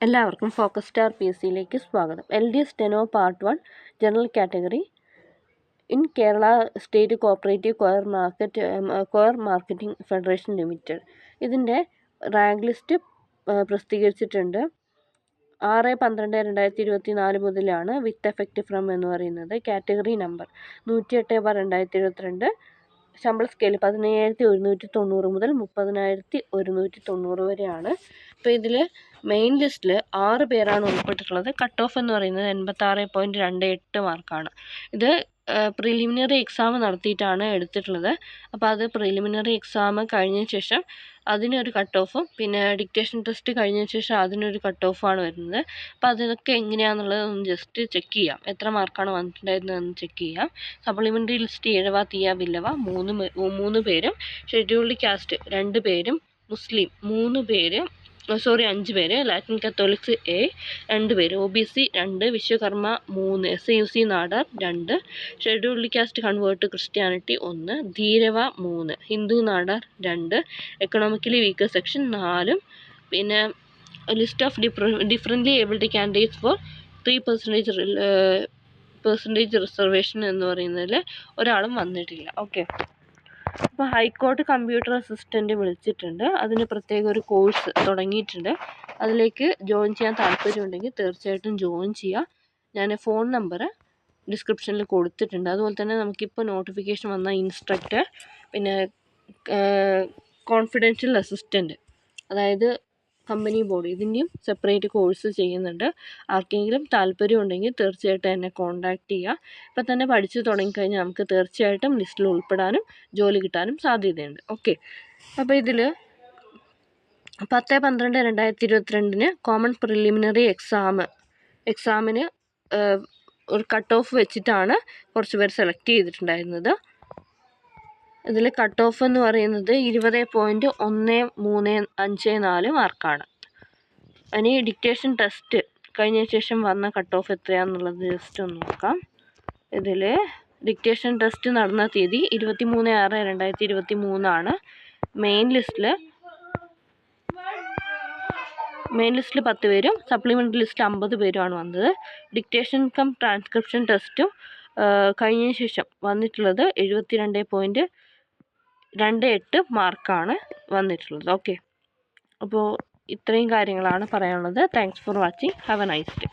എല്ലാവർക്കും focus star P S സിയിലേക്ക് സ്വാഗതം. LD steno part 1 general category in Kerala state cooperative coir marketing federation limited. ഇതിൻ്റെ rank list പ്രസിദ്ധീകരിച്ചിട്ടുണ്ട്. 6/12/2024 മുതലാണ് വിത്ത് എഫക്റ്റ് ഫ്രം എന്ന് പറയുന്നത്. Category number 108/2022. ശമ്പള സ്കെയിൽ 17,190 മുതൽ 30,190 വരെയാണ്. അപ്പോൾ ഇതിൽ മെയിൻ ലിസ്റ്റിൽ 6 പേരാണ് ഉൾപ്പെട്ടിട്ടുള്ളത്. കട്ട് ഓഫ് എന്ന് പറയുന്നത് 86.28 മാർക്കാണ്. ഇത് പ്രിലിമിനറി എക്സാം നടത്തിയിട്ടാണ് എടുത്തിട്ടുള്ളത്. അപ്പോൾ അത് പ്രിലിമിനറി എക്സാം കഴിഞ്ഞ ശേഷം അതിനൊരു കട്ട് ഓഫും പിന്നെ ഡിക്റ്റേഷൻ ടെസ്റ്റ് കഴിഞ്ഞ ശേഷം അതിനൊരു കട്ട് ഓഫാണ് വരുന്നത്. അപ്പോൾ അതൊക്കെ എങ്ങനെയാണെന്നുള്ളത് ഒന്ന് ജസ്റ്റ് ചെക്ക് ചെയ്യാം. എത്ര മാർക്കാണ് വന്നിട്ടുണ്ടായിരുന്നതെന്ന് ചെക്ക് ചെയ്യാം. സപ്ലിമെൻ്ററി ലിസ്റ്റ് 7 തീയ ബില്ലവ 3 പേരും, ഷെഡ്യൂൾഡ് കാസ്റ്റ് 2 പേരും, മുസ്ലിം 5 പേര്, ലാറ്റിൻ കത്തോലിക്സ് 2 പേര്, OBC 2, Vishwakarma 3, SAUC Nadar 2, scheduled caste convert Christianity 1, ധീരവ 3, Hindu Nadar 2, economically weaker section 4, പിന്നെ list of differently abled candidates four 3% reservation എന്ന് പറയുന്നതിൽ ഒരാളും വന്നിട്ടില്ല. ഓക്കെ. അപ്പോൾ ഹൈക്കോർട്ട് കമ്പ്യൂട്ടർ അസിസ്റ്റൻ്റ് വിളിച്ചിട്ടുണ്ട്. അതിന് പ്രത്യേക ഒരു കോഴ്സ് തുടങ്ങിയിട്ടുണ്ട്. അതിലേക്ക് ജോയിൻ ചെയ്യാൻ താല്പര്യമുണ്ടെങ്കിൽ തീർച്ചയായിട്ടും ജോയിൻ ചെയ്യുക. ഞാൻ ഫോൺ നമ്പർ ഡിസ്ക്രിപ്ഷനിൽ കൊടുത്തിട്ടുണ്ട്. അതുപോലെ തന്നെ നമുക്കിപ്പോൾ നോട്ടിഫിക്കേഷൻ വന്ന ഇൻസ്ട്രക്ടർ, പിന്നെ കോൺഫിഡൻഷ്യൽ അസിസ്റ്റൻ്റ്, അതായത് കമ്പനി ബോർഡ്, ഇതിൻ്റെയും സെപ്പറേറ്റ് കോഴ്സ് ചെയ്യുന്നുണ്ട്. ആർക്കെങ്കിലും താല്പര്യമുണ്ടെങ്കിൽ തീർച്ചയായിട്ടും എന്നെ കോൺടാക്റ്റ് ചെയ്യുക. ഇപ്പം തന്നെ പഠിച്ചു തുടങ്ങിക്കഴിഞ്ഞാൽ നമുക്ക് തീർച്ചയായിട്ടും ലിസ്റ്റിൽ ഉൾപ്പെടാനും ജോലി കിട്ടാനും സാധ്യതയുണ്ട്. ഓക്കെ. അപ്പോൾ ഇതിൽ 10/12/2022 കോമൺ പ്രിലിമിനറി എക്സാമിന് ഒരു കട്ട് ഓഫ് വെച്ചിട്ടാണ് കുറച്ച് പേർ സെലക്ട് ചെയ്തിട്ടുണ്ടായിരുന്നത്. ഇതിൽ കട്ട് ഓഫ് എന്ന് പറയുന്നത് 20.1354 മാർക്കാണ്. ഇനി ഡിക്റ്റേഷൻ ടെസ്റ്റ് കഴിഞ്ഞ ശേഷം വന്ന കട്ട് ഓഫ് എത്രയാണെന്നുള്ളത് ജസ്റ്റ് ഒന്ന് നോക്കാം. ഇതിൽ ഡിക്റ്റേഷൻ ടെസ്റ്റ് നടന്ന തീയതി 23/6/2023 മെയിൻ ലിസ്റ്റിൽ 10 പേരും സപ്ലിമെൻ്ററി ലിസ്റ്റ് 50 പേരുമാണ് വന്നത്. ഡിക്റ്റേഷൻ കം ട്രാൻസ്ക്രിപ്ഷൻ ടെസ്റ്റും കഴിഞ്ഞ ശേഷം വന്നിട്ടുള്ളത് 72.28 മാർക്കാണ് വന്നിട്ടുള്ളത്. ഓക്കെ. അപ്പോൾ ഇത്രയും കാര്യങ്ങളാണ് പറയാനുള്ളത്. Thanks for watching. Have A nice day.